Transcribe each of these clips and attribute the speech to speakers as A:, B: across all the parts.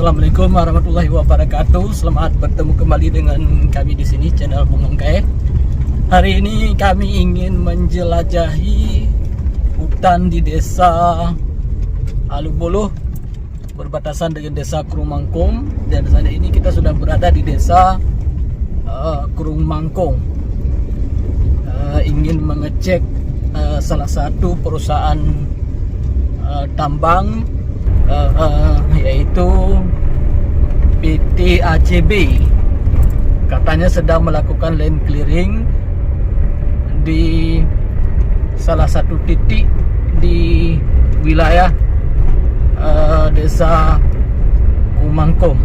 A: Assalamualaikum warahmatullahi wabarakatuh. Selamat bertemu kembali dengan kami di sini channel Bung Engkai. Hari ini kami ingin menjelajahi hutan di desa Alubuluh berbatasan dengan desa Kurung Mangkung, dan saat ini kita sudah berada di desa Kurung Mangkung. Ingin mengecek salah satu perusahaan tambang yaitu PT ACB. Katanya sedang melakukan land clearing di salah satu titik di wilayah desa Kumangkong.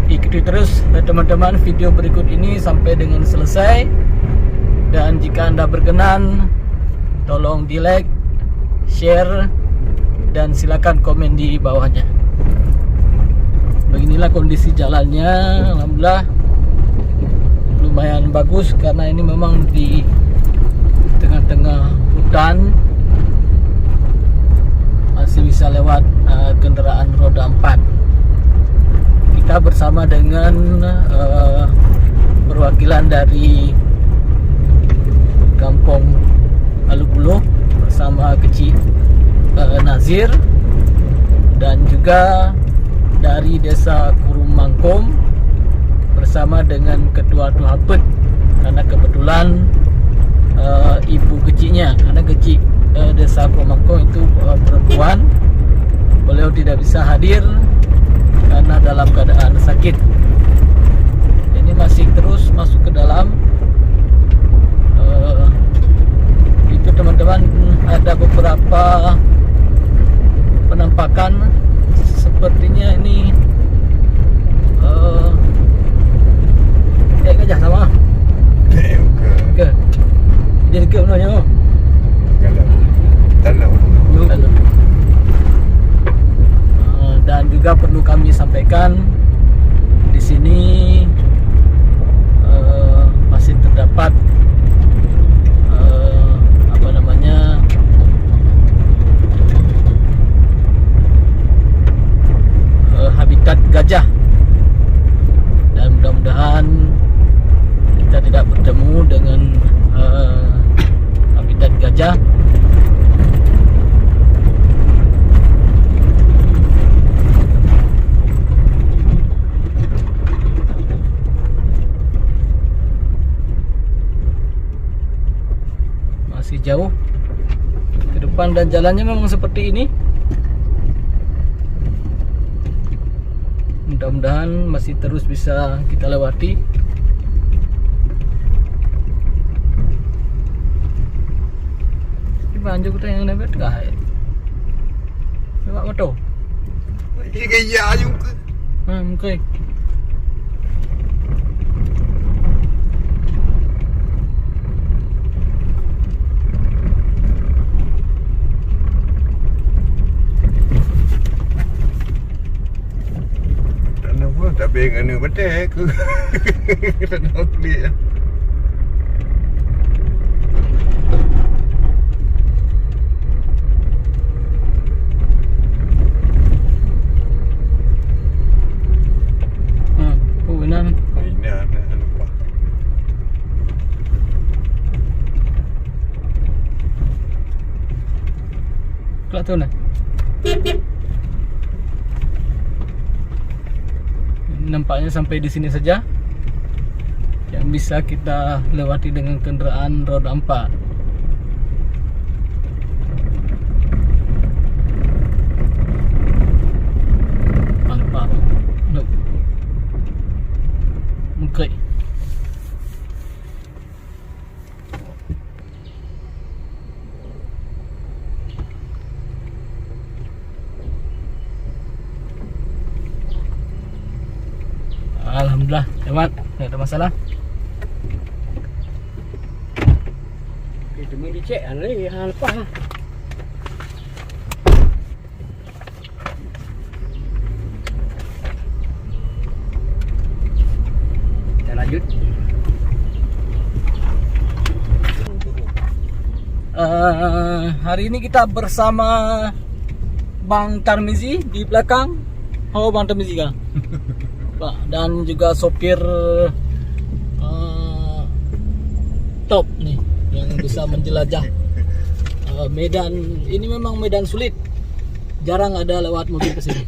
A: Ikuti terus teman-teman video berikut ini sampai dengan selesai, dan jika Anda berkenan tolong di like, share, dan silakan komen di bawahnya. Beginilah kondisi jalannya, alhamdulillah lumayan bagus karena ini memang di tengah-tengah hutan, masih bisa lewat kendaraan roda 4. Kita bersama dengan perwakilan dari Kampung Alubuluh bersama Kecil Nazir, dan juga dari desa Kurung Mangkung bersama dengan ketua Tuapet, karena kebetulan ibu kecilnya, karena kecil desa Kurung Mangkung itu perempuan, beliau tidak bisa hadir karena dalam keadaan sakit. Ini masih terus masuk ke dalam. Itu teman-teman, ada beberapa penampakan sepertinya ini gajah sama ke jadi ke mana dan juga perlu kami sampaikan di sini masih terdapat habitat gajah, dan mudah-mudahan kita tidak bertemu dengan habitat gajah. Masih jauh ke depan dan jalannya memang seperti ini. Mudah-mudahan masih terus bisa kita lewati. Ini banjir kita yang nebet kah? Lewat motor.
B: Ini gaya juga.
A: Mungkin.
B: Tapi kena betek ke tak clear.
A: Benar.
B: Ini ada lupa.
A: Kelak tu nak. Nampaknya sampai di sini saja yang bisa kita lewati dengan kendaraan roda 4. Nampak. Mungkin. Alhamdulillah, lewat, tidak ada masalah.
C: Itu mau dicek ni hal apa? Kita lanjut.
A: Hari ini kita bersama Bang Tarmizi di belakang. Oh, Bang Temizika. Pak, dan juga sopir top nih yang bisa menjelajah medan. Ini memang medan sulit. Jarang ada lewat mobil ke sini.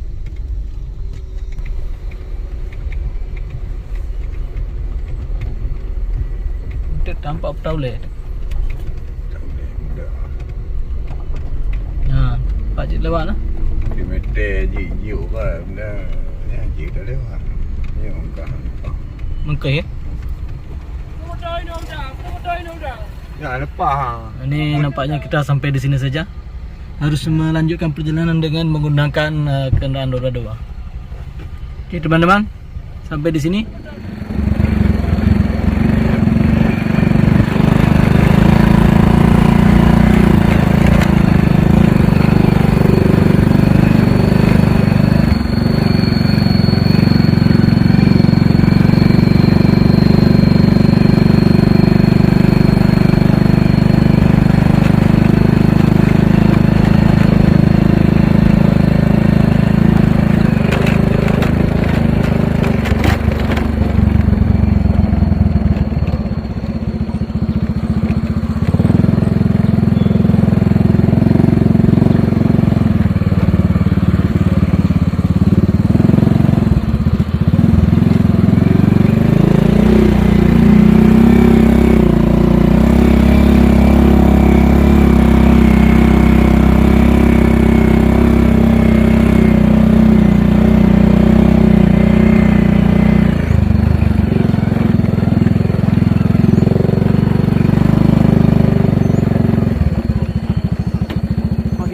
A: Itu tampak perahu le.
B: Tak boleh mudah.
A: Nah, Pak Cik lewat lah.
B: Kilometer jiu kan benda. Ya jiu dah lewat. Ya orang nampak.
A: Mengkeh ya.
B: Ya lepas.
A: Ini nampaknya kita sampai di sini saja. Harus melanjutkan perjalanan dengan menggunakan kendaraan roda 2. Oke teman-teman, sampai di sini.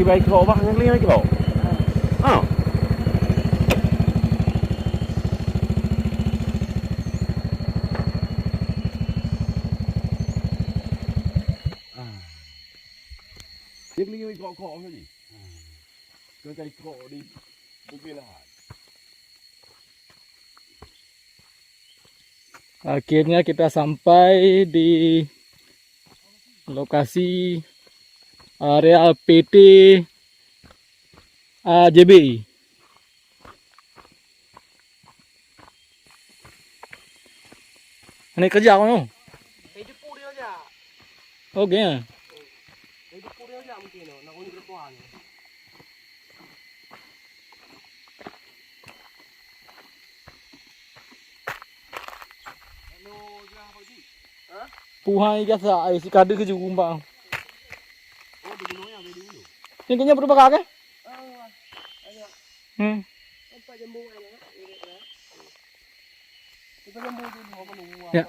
B: Baik kau bang yang lagi kau. Ah. Dia lagi kau ni. Kau kau di Bugilahan.
A: Akhirnya kita sampai di lokasi area PT JBI. Ini kerja kau no? Oke. Puhai jasa ai si kade ke jukumbang. Ini kayaknya berubah kakek? Ya.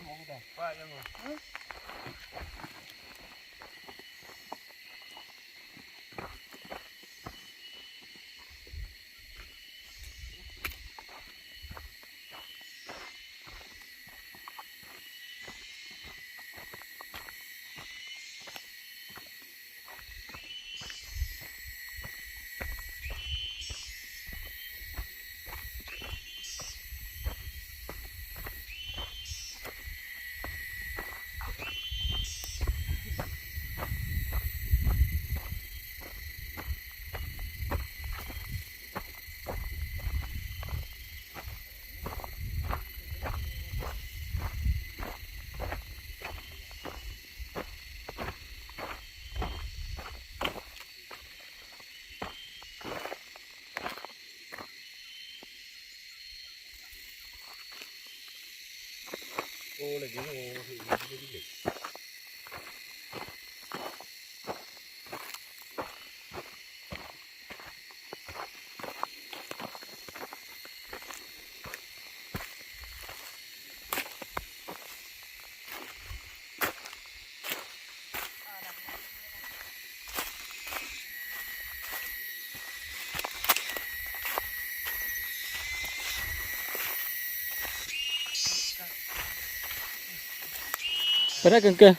A: Pada ke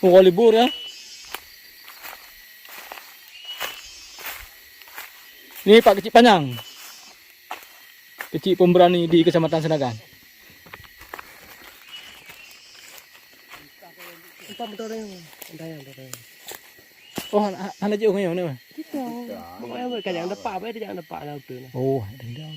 A: mau libur ya. Ini Pak Kecik Panjang, kecik pemberani di Kecamatan Senagan. Oh, han aja ngayon naman.
C: Kita. Pokoknya kayak yang depan apa, yang depan lah tu.
A: Oh, ada.